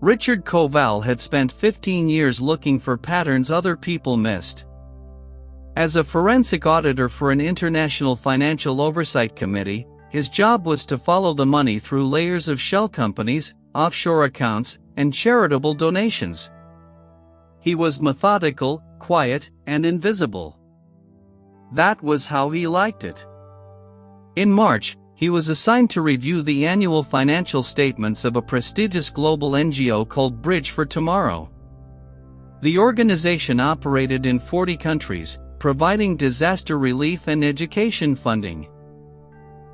Richard Koval had spent 15 years looking for patterns other people missed. As a forensic auditor for an international financial oversight committee, his job was to follow the money through layers of shell companies, offshore accounts, and charitable donations. He was methodical, quiet, and invisible. That was how he liked it. In March, he was assigned to review the annual financial statements of a prestigious global NGO called Bridge for Tomorrow. The organization operated in 40 countries, providing disaster relief and education funding.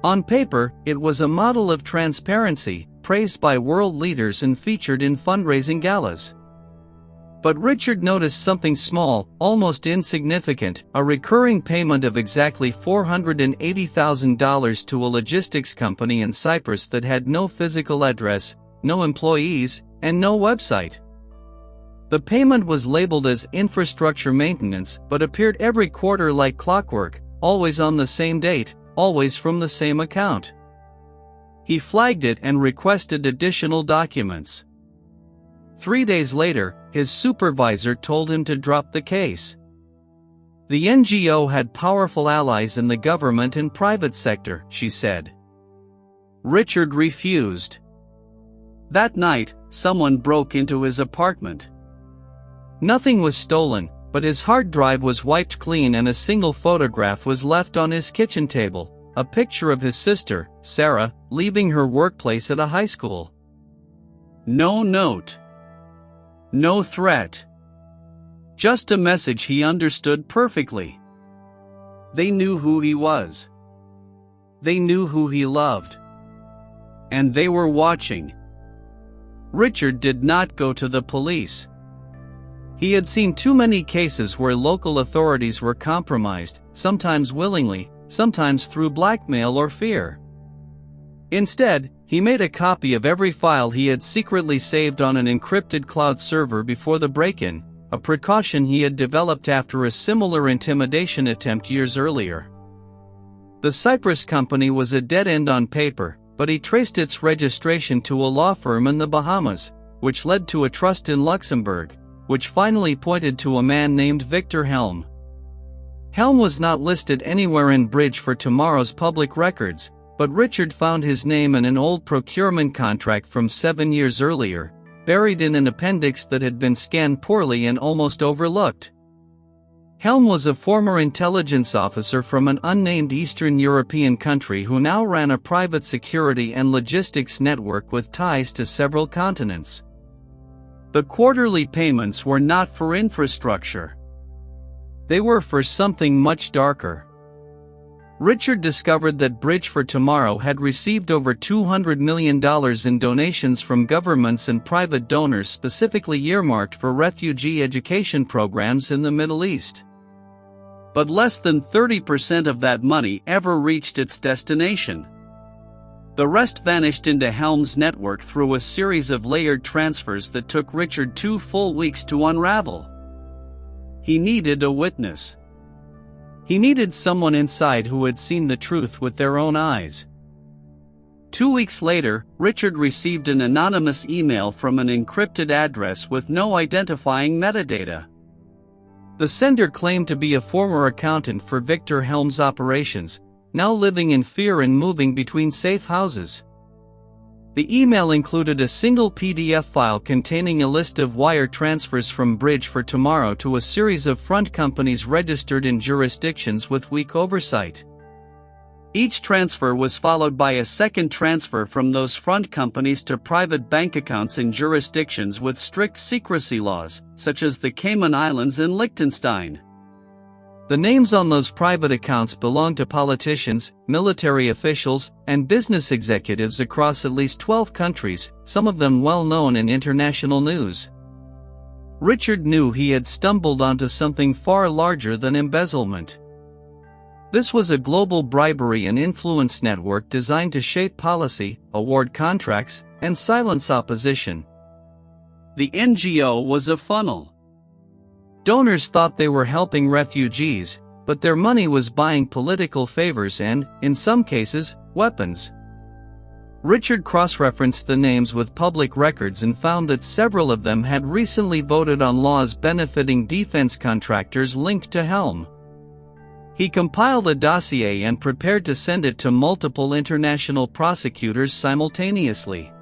On paper, it was a model of transparency, praised by world leaders and featured in fundraising galas. But Richard noticed something small, almost insignificant: a recurring payment of exactly $480,000 to a logistics company in Cyprus that had no physical address, no employees, and no website. The payment was labeled as infrastructure maintenance but appeared every quarter like clockwork, always on the same date, always from the same account. He flagged it and requested additional documents. 3 days later, his supervisor told him to drop the case. The NGO had powerful allies in the government and private sector, she said. Richard refused. That night, someone broke into his apartment. Nothing was stolen, but his hard drive was wiped clean and a single photograph was left on his kitchen table, a picture of his sister, Sarah, leaving her workplace at a high school. No note. No threat. Just a message he understood perfectly. They knew who he was. They knew who he loved. And they were watching. Richard did not go to the police. He had seen too many cases where local authorities were compromised, sometimes willingly, sometimes through blackmail or fear. Instead, he made a copy of every file he had secretly saved on an encrypted cloud server before the break-in, a precaution he had developed after a similar intimidation attempt years earlier. The Cyprus company was a dead end on paper, but he traced its registration to a law firm in the Bahamas, which led to a trust in Luxembourg, which finally pointed to a man named Victor Helm. Helm was not listed anywhere in Bridge for Tomorrow's public records, but Richard found his name in an old procurement contract from 7 years earlier, buried in an appendix that had been scanned poorly and almost overlooked. Helm was a former intelligence officer from an unnamed Eastern European country who now ran a private security and logistics network with ties to several continents. The quarterly payments were not for infrastructure. They were for something much darker. Richard discovered that Bridge for Tomorrow had received over $200 million in donations from governments and private donors specifically earmarked for refugee education programs in the Middle East. But less than 30% of that money ever reached its destination. The rest vanished into Helm's network through a series of layered transfers that took Richard 2 full weeks to unravel. He needed a witness. He needed someone inside who had seen the truth with their own eyes. 2 weeks later, Richard received an anonymous email from an encrypted address with no identifying metadata. The sender claimed to be a former accountant for Victor Helm's operations, now living in fear and moving between safe houses. The email included a single PDF file containing a list of wire transfers from Bridge for Tomorrow to a series of front companies registered in jurisdictions with weak oversight. Each transfer was followed by a second transfer from those front companies to private bank accounts in jurisdictions with strict secrecy laws, such as the Cayman Islands and Liechtenstein. The names on those private accounts belonged to politicians, military officials, and business executives across at least 12 countries, some of them well known in international news. Richard knew he had stumbled onto something far larger than embezzlement. This was a global bribery and influence network designed to shape policy, award contracts, and silence opposition. The NGO was a funnel. Donors thought they were helping refugees, but their money was buying political favors and, in some cases, weapons. Richard cross-referenced the names with public records and found that several of them had recently voted on laws benefiting defense contractors linked to Helm. He compiled a dossier and prepared to send it to multiple international prosecutors simultaneously.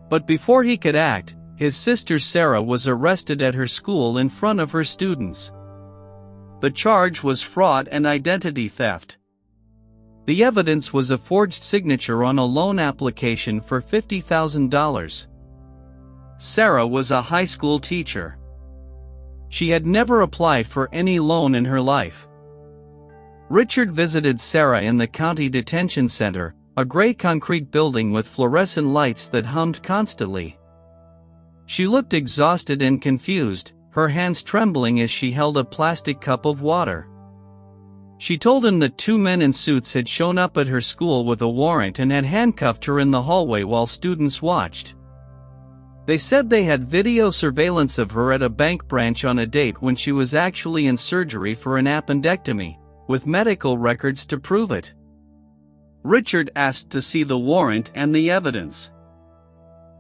But before he could act, his sister Sarah was arrested at her school in front of her students. The charge was fraud and identity theft. The evidence was a forged signature on a loan application for $50,000. Sarah was a high school teacher. She had never applied for any loan in her life. Richard visited Sarah in the county detention center, a gray concrete building with fluorescent lights that hummed constantly. She looked exhausted and confused, her hands trembling as she held a plastic cup of water. She told him that two men in suits had shown up at her school with a warrant and had handcuffed her in the hallway while students watched. They said they had video surveillance of her at a bank branch on a date when she was actually in surgery for an appendectomy, with medical records to prove it. Richard asked to see the warrant and the evidence.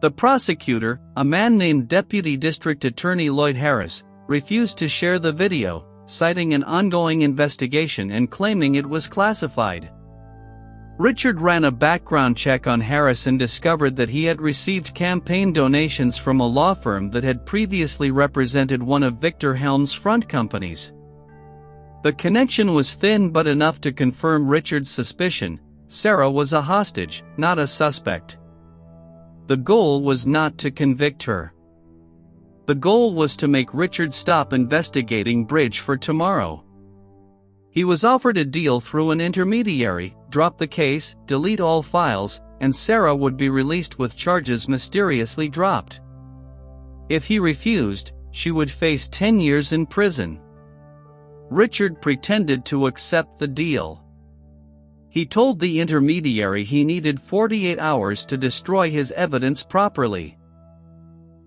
The prosecutor, a man named Deputy District Attorney Lloyd Harris, refused to share the video, citing an ongoing investigation and claiming it was classified. Richard ran a background check on Harris and discovered that he had received campaign donations from a law firm that had previously represented one of Victor Helm's front companies. The connection was thin but enough to confirm Richard's suspicion: Sarah was a hostage, not a suspect. The goal was not to convict her. The goal was to make Richard stop investigating Bridge for tomorrow. He was offered a deal through an intermediary: drop the case, delete all files, and Sarah would be released with charges mysteriously dropped. If he refused, she would face 10 years in prison. Richard pretended to accept the deal. He told the intermediary he needed 48 hours to destroy his evidence properly.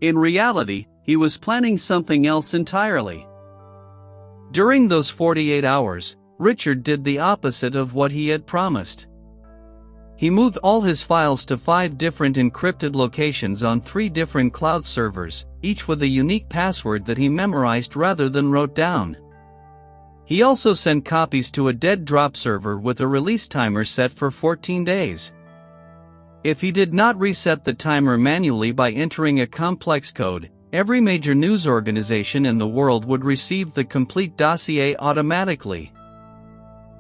In reality, he was planning something else entirely. During those 48 hours, Richard did the opposite of what he had promised. He moved all his files to 5 different encrypted locations on 3 different cloud servers, each with a unique password that he memorized rather than wrote down. He also sent copies to a dead drop server with a release timer set for 14 days. If he did not reset the timer manually by entering a complex code, every major news organization in the world would receive the complete dossier automatically.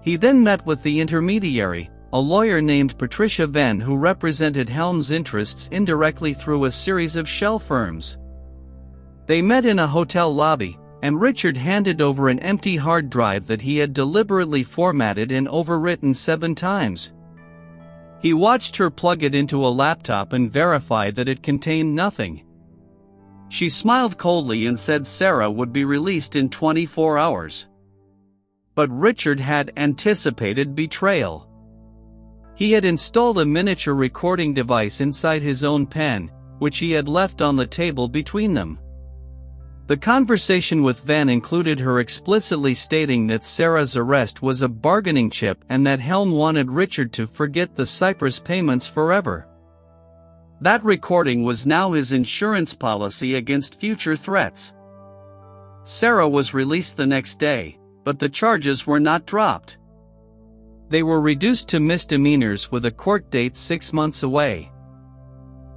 He then met with the intermediary, a lawyer named Patricia Venn who represented Helm's interests indirectly through a series of shell firms. They met in a hotel lobby, and Richard handed over an empty hard drive that he had deliberately formatted and overwritten 7 times. He watched her plug it into a laptop and verify that it contained nothing. She smiled coldly and said Sarah would be released in 24 hours. But Richard had anticipated betrayal. He had installed a miniature recording device inside his own pen, which he had left on the table between them. The conversation with Van included her explicitly stating that Sarah's arrest was a bargaining chip and that Helm wanted Richard to forget the Cyprus payments forever. That recording was now his insurance policy against future threats. Sarah was released the next day, but the charges were not dropped. They were reduced to misdemeanors with a court date 6 months away.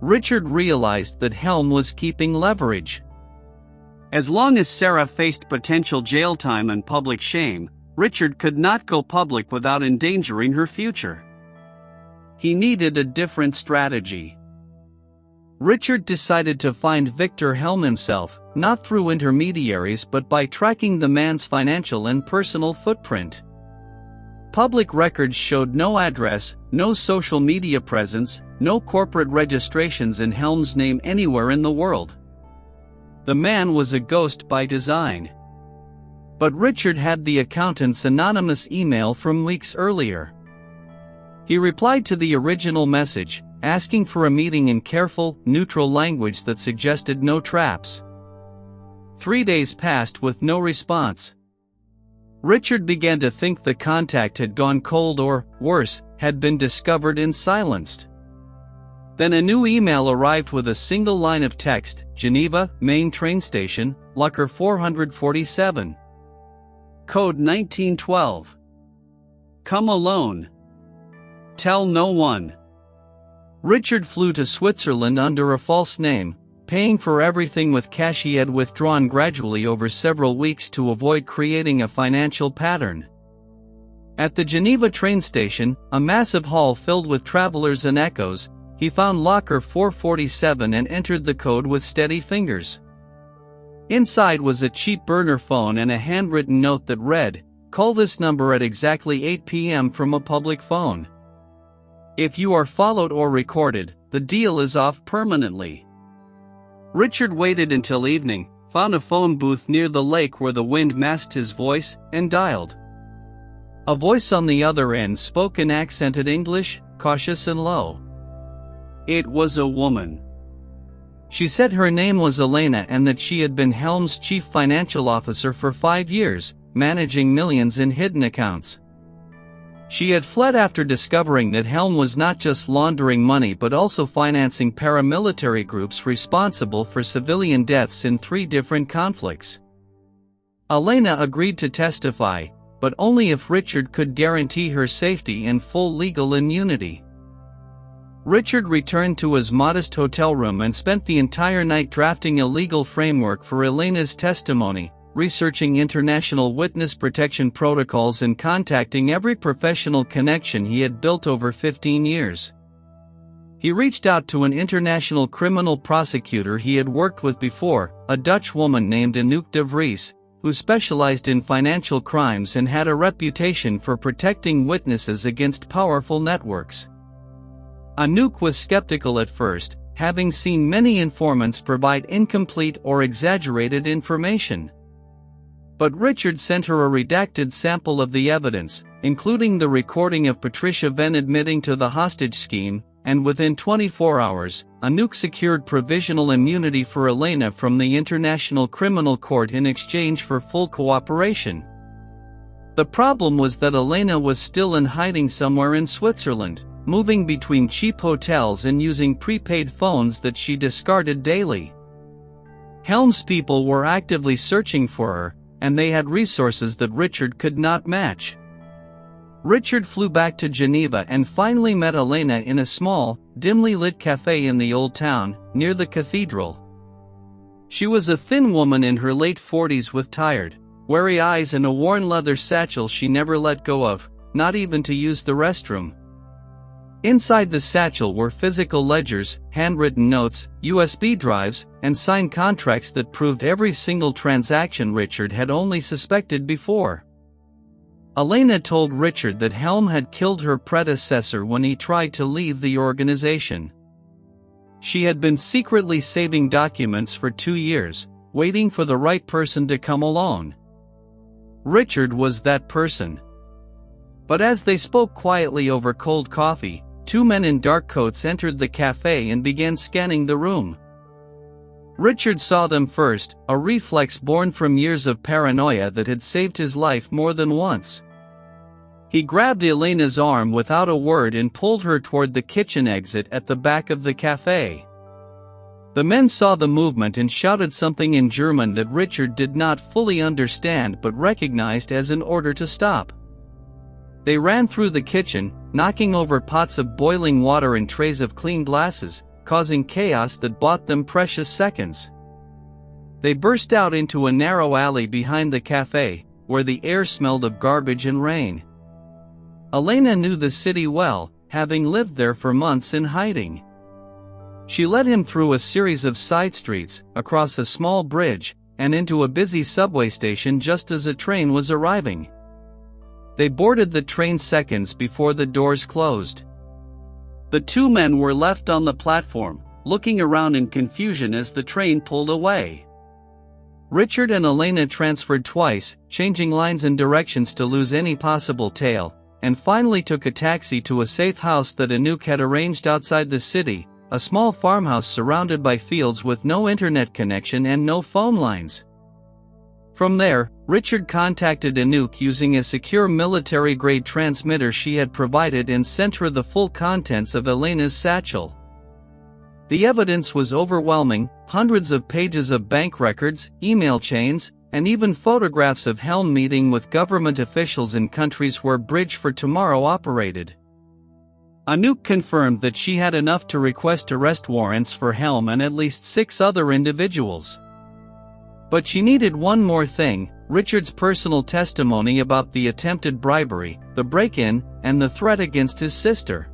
Richard realized that Helm was keeping leverage. As long as Sarah faced potential jail time and public shame, Richard could not go public without endangering her future. He needed a different strategy. Richard decided to find Victor Helm himself, not through intermediaries but by tracking the man's financial and personal footprint. Public records showed no address, no social media presence, no corporate registrations in Helm's name anywhere in the world. The man was a ghost by design. But Richard had the accountant's anonymous email from weeks earlier. He replied to the original message, asking for a meeting in careful, neutral language that suggested no traps. 3 days passed with no response. Richard began to think the contact had gone cold or, worse, had been discovered and silenced. Then a new email arrived with a single line of text: Geneva, main train station, Locker 447. Code 1912. Come alone. Tell no one. Richard flew to Switzerland under a false name, paying for everything with cash he had withdrawn gradually over several weeks to avoid creating a financial pattern. At the Geneva train station, a massive hall filled with travelers and echoes, he found Locker 447 and entered the code with steady fingers. Inside was a cheap burner phone and a handwritten note that read, "Call this number at exactly 8 p.m. from a public phone. If you are followed or recorded, the deal is off permanently." Richard waited until evening, found a phone booth near the lake where the wind masked his voice, and dialed. A voice on the other end spoke in accented English, cautious and low. It was a woman. She said her name was Elena and that she had been Helm's chief financial officer for 5 years, managing millions in hidden accounts. She had fled after discovering that Helm was not just laundering money but also financing paramilitary groups responsible for civilian deaths in 3 different conflicts. Elena agreed to testify, but only if Richard could guarantee her safety and full legal immunity. Richard returned to his modest hotel room and spent the entire night drafting a legal framework for Elena's testimony, researching international witness protection protocols and contacting every professional connection he had built over 15 years. He reached out to an international criminal prosecutor he had worked with before, a Dutch woman named Anouk de Vries, who specialized in financial crimes and had a reputation for protecting witnesses against powerful networks. Anouk was skeptical at first, having seen many informants provide incomplete or exaggerated information. But Richard sent her a redacted sample of the evidence, including the recording of Patricia Venn admitting to the hostage scheme, and within 24 hours, Anouk secured provisional immunity for Elena from the International Criminal Court in exchange for full cooperation. The problem was that Elena was still in hiding somewhere in Switzerland, moving between cheap hotels and using prepaid phones that she discarded daily. Helm's people were actively searching for her, and they had resources that Richard could not match. Richard flew back to Geneva and finally met Elena in a small, dimly lit cafe in the old town, near the cathedral. She was a thin woman in her late 40s with tired, wary eyes and a worn leather satchel she never let go of, not even to use the restroom. Inside the satchel were physical ledgers, handwritten notes, USB drives, and signed contracts that proved every single transaction Richard had only suspected before. Elena told Richard that Helm had killed her predecessor when he tried to leave the organization. She had been secretly saving documents for 2 years, waiting for the right person to come along. Richard was that person. But as they spoke quietly over cold coffee, 2 men in dark coats entered the cafe and began scanning the room. Richard saw them first, a reflex born from years of paranoia that had saved his life more than once. He grabbed Elena's arm without a word and pulled her toward the kitchen exit at the back of the cafe. The men saw the movement and shouted something in German that Richard did not fully understand but recognized as an order to stop. They ran through the kitchen, knocking over pots of boiling water and trays of clean glasses, causing chaos that bought them precious seconds. They burst out into a narrow alley behind the cafe, where the air smelled of garbage and rain. Elena knew the city well, having lived there for months in hiding. She led him through a series of side streets, across a small bridge, and into a busy subway station just as a train was arriving. They boarded the train seconds before the doors closed. The 2 men were left on the platform, looking around in confusion as the train pulled away. Richard and Elena transferred twice, changing lines and directions to lose any possible tail, and finally took a taxi to a safe house that Anouk had arranged outside the city, a small farmhouse surrounded by fields with no internet connection and no phone lines. From there, Richard contacted Anouk using a secure military-grade transmitter she had provided and sent her the full contents of Elena's satchel. The evidence was overwhelming: hundreds of pages of bank records, email chains, and even photographs of Helm meeting with government officials in countries where Bridge for Tomorrow operated. Anouk confirmed that she had enough to request arrest warrants for Helm and at least 6 other individuals. But she needed one more thing: Richard's personal testimony about the attempted bribery, the break-in, and the threat against his sister.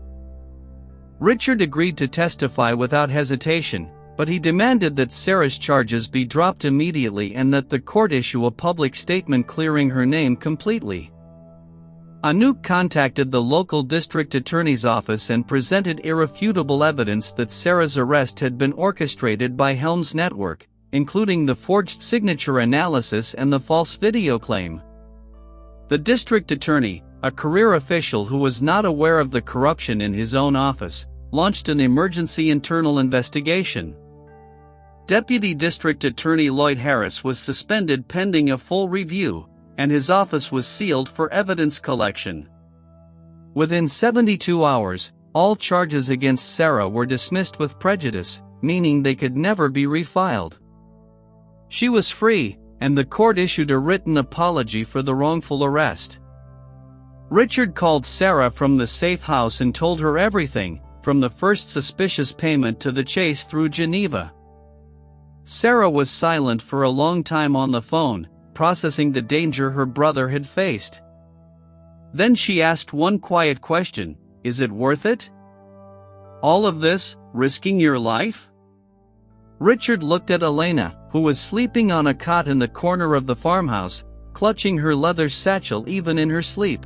Richard agreed to testify without hesitation, but he demanded that Sarah's charges be dropped immediately and that the court issue a public statement clearing her name completely. Anouk contacted the local district attorney's office and presented irrefutable evidence that Sarah's arrest had been orchestrated by Helm's network, including the forged signature analysis and the false video claim. The district attorney, a career official who was not aware of the corruption in his own office, launched an emergency internal investigation. Deputy District Attorney Lloyd Harris was suspended pending a full review, and his office was sealed for evidence collection. Within 72 hours, all charges against Sarah were dismissed with prejudice, meaning they could never be refiled. She was free, and the court issued a written apology for the wrongful arrest. Richard called Sarah from the safe house and told her everything, from the first suspicious payment to the chase through Geneva. Sarah was silent for a long time on the phone, processing the danger her brother had faced. Then she asked one quiet question: "Is it worth it? All of this, risking your life?" Richard looked at Elena, who was sleeping on a cot in the corner of the farmhouse, clutching her leather satchel even in her sleep.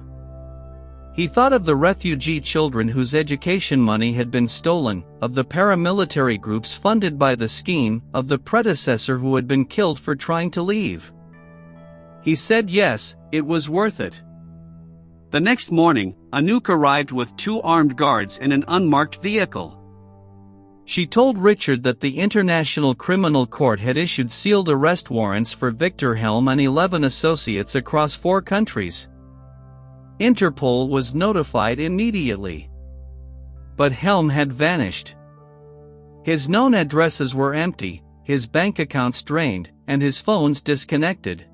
He thought of the refugee children whose education money had been stolen, of the paramilitary groups funded by the scheme, of the predecessor who had been killed for trying to leave. He said yes, it was worth it. The next morning, Anouk arrived with 2 armed guards in an unmarked vehicle. She told Richard that the International Criminal Court had issued sealed arrest warrants for Victor Helm and 11 associates across 4 countries. Interpol was notified immediately. But Helm had vanished. His known addresses were empty, his bank accounts drained, and his phones disconnected.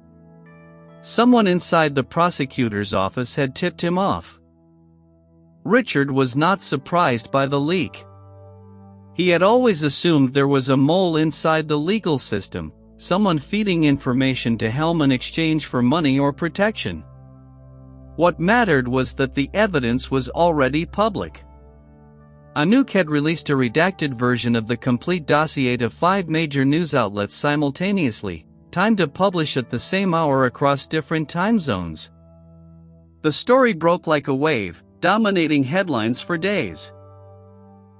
Someone inside the prosecutor's office had tipped him off. Richard was not surprised by the leak. He had always assumed there was a mole inside the legal system, someone feeding information to Helm in exchange for money or protection. What mattered was that the evidence was already public. Anouk had released a redacted version of the complete dossier to 5 major news outlets simultaneously, timed to publish at the same hour across different time zones. The story broke like a wave, dominating headlines for days.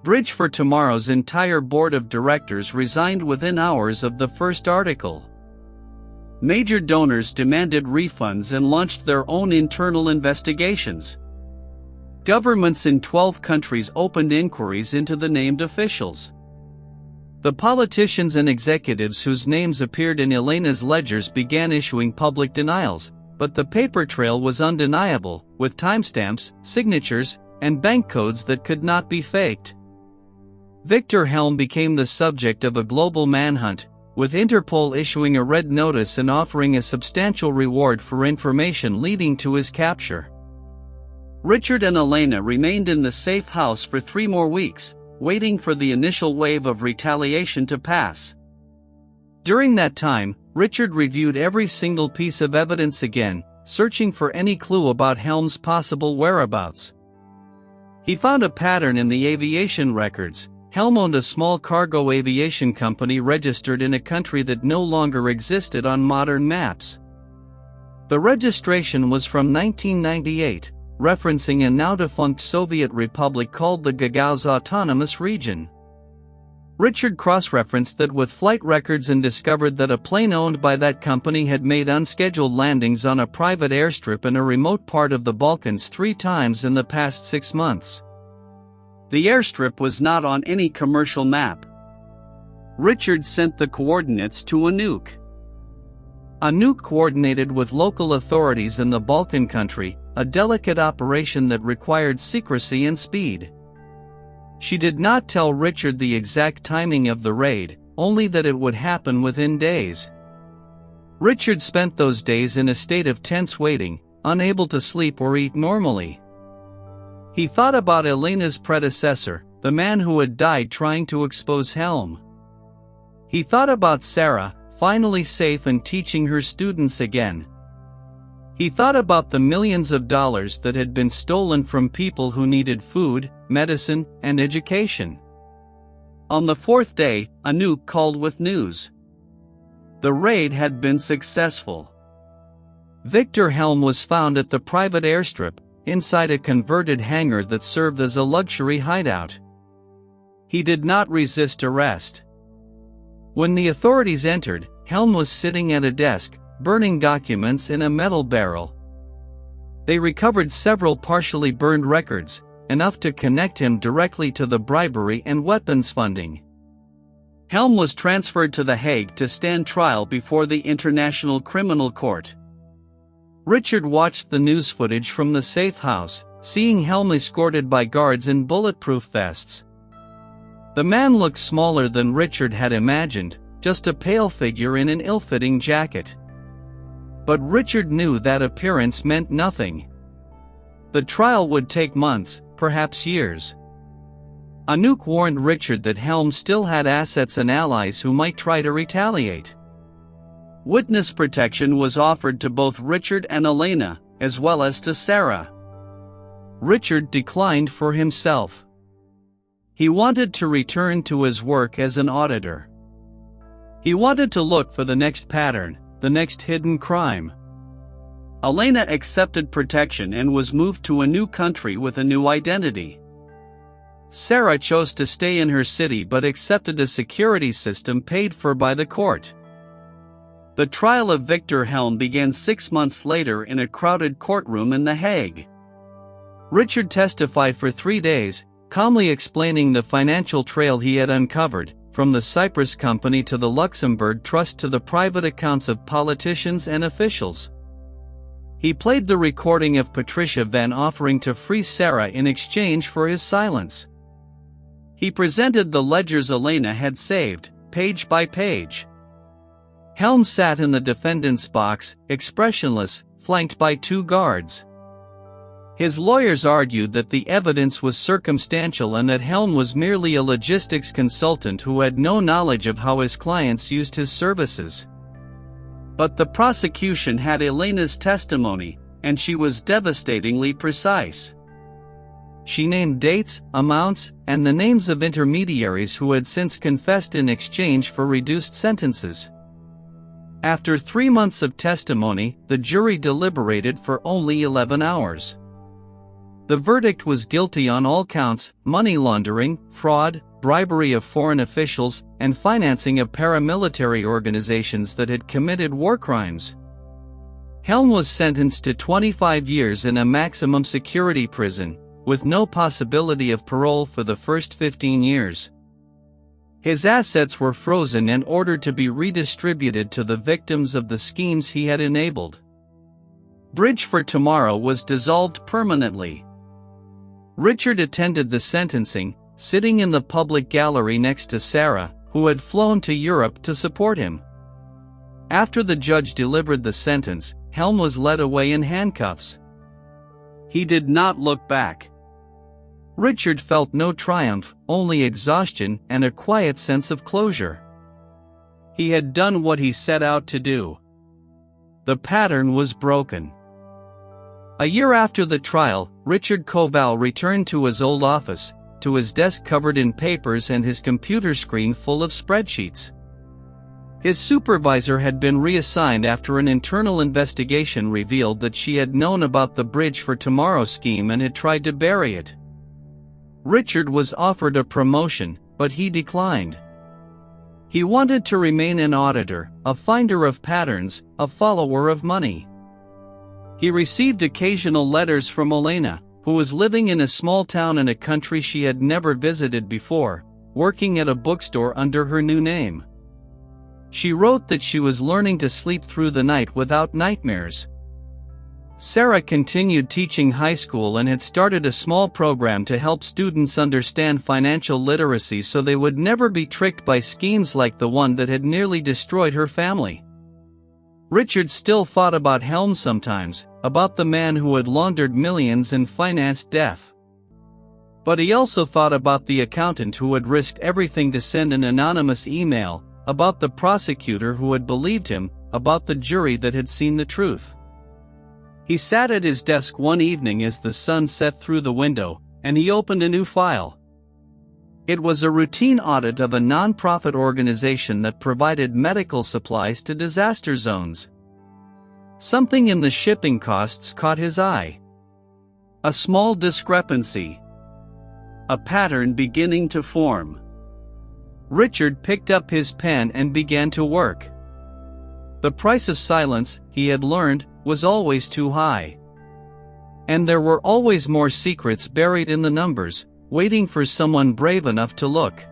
Bridge for Tomorrow's entire board of directors resigned within hours of the first article. Major donors demanded refunds and launched their own internal investigations. Governments in 12 countries opened inquiries into the named officials. The politicians and executives whose names appeared in Elena's ledgers began issuing public denials, but the paper trail was undeniable, with timestamps, signatures, and bank codes that could not be faked. Victor Helm became the subject of a global manhunt, with Interpol issuing a red notice and offering a substantial reward for information leading to his capture. Richard and Elena remained in the safe house for 3 more weeks, waiting for the initial wave of retaliation to pass. During that time, Richard reviewed every single piece of evidence again, searching for any clue about Helm's possible whereabouts. He found a pattern in the aviation records. Helm owned a small cargo aviation company registered in a country that no longer existed on modern maps. The registration was from 1998, referencing a now-defunct Soviet republic called the Gagauz Autonomous Region. Richard cross-referenced that with flight records and discovered that a plane owned by that company had made unscheduled landings on a private airstrip in a remote part of the Balkans 3 times in the past 6 months. The airstrip was not on any commercial map. Richard sent the coordinates to Anouk. Anouk coordinated with local authorities in the Balkan country, a delicate operation that required secrecy and speed. She did not tell Richard the exact timing of the raid, only that it would happen within days. Richard spent those days in a state of tense waiting, unable to sleep or eat normally. He thought about Elena's predecessor, the man who had died trying to expose Helm. He thought about Sarah, finally safe and teaching her students again. He thought about the millions of dollars that had been stolen from people who needed food, medicine, and education. On the fourth day, Anouk called with news. The raid had been successful. Victor Helm was found at the private airstrip, inside a converted hangar that served as a luxury hideout. He did not resist arrest. When the authorities entered, Helm was sitting at a desk, burning documents in a metal barrel. They recovered several partially burned records, enough to connect him directly to the bribery and weapons funding. Helm was transferred to The Hague to stand trial before the International Criminal Court. Richard watched the news footage from the safe house, seeing Helm escorted by guards in bulletproof vests. The man looked smaller than Richard had imagined, just a pale figure in an ill-fitting jacket. But Richard knew that appearance meant nothing. The trial would take months, perhaps years. Anouk warned Richard that Helm still had assets and allies who might try to retaliate. Witness protection was offered to both Richard and Elena, as well as to Sarah. Richard declined for himself. He wanted to return to his work as an auditor. He wanted to look for the next pattern, the next hidden crime. Elena accepted protection and was moved to a new country with a new identity. Sarah chose to stay in her city but accepted a security system paid for by the court. The trial of Victor Helm began 6 months later in a crowded courtroom in The Hague. Richard testified for 3 days, calmly explaining the financial trail he had uncovered, from the Cyprus company to the Luxembourg trust to the private accounts of politicians and officials. He played the recording of Patricia Van offering to free Sarah in exchange for his silence. He presented the ledgers Elena had saved, page by page. Helm sat in the defendant's box, expressionless, flanked by 2 guards. His lawyers argued that the evidence was circumstantial and that Helm was merely a logistics consultant who had no knowledge of how his clients used his services. But the prosecution had Elena's testimony, and she was devastatingly precise. She named dates, amounts, and the names of intermediaries who had since confessed in exchange for reduced sentences. After 3 months of testimony, the jury deliberated for only 11 hours. The verdict was guilty on all counts: money laundering, fraud, bribery of foreign officials, and financing of paramilitary organizations that had committed war crimes. Helm was sentenced to 25 years in a maximum security prison, with no possibility of parole for the first 15 years. His assets were frozen and ordered to be redistributed to the victims of the schemes he had enabled. Bridge for Tomorrow was dissolved permanently. Richard attended the sentencing, sitting in the public gallery next to Sarah, who had flown to Europe to support him. After the judge delivered the sentence, Helm was led away in handcuffs. He did not look back. Richard felt no triumph, only exhaustion and a quiet sense of closure. He had done what he set out to do. The pattern was broken. A year after the trial, Richard Koval returned to his old office, to his desk covered in papers and his computer screen full of spreadsheets. His supervisor had been reassigned after an internal investigation revealed that she had known about the Bridge for Tomorrow scheme and had tried to bury it. Richard was offered a promotion, but he declined. He wanted to remain an auditor, a finder of patterns, a follower of money. He received occasional letters from Elena, who was living in a small town in a country she had never visited before, working at a bookstore under her new name. She wrote that she was learning to sleep through the night without nightmares. Sarah continued teaching high school and had started a small program to help students understand financial literacy so they would never be tricked by schemes like the one that had nearly destroyed her family. Richard still thought about Helms sometimes, about the man who had laundered millions and financed death. But he also thought about the accountant who had risked everything to send an anonymous email, about the prosecutor who had believed him, about the jury that had seen the truth. He sat at his desk one evening as the sun set through the window, and he opened a new file. It was a routine audit of a non-profit organization that provided medical supplies to disaster zones. Something in the shipping costs caught his eye. A small discrepancy. A pattern beginning to form. Richard picked up his pen and began to work. The price of silence, he had learned, was always too high. And there were always more secrets buried in the numbers, waiting for someone brave enough to look.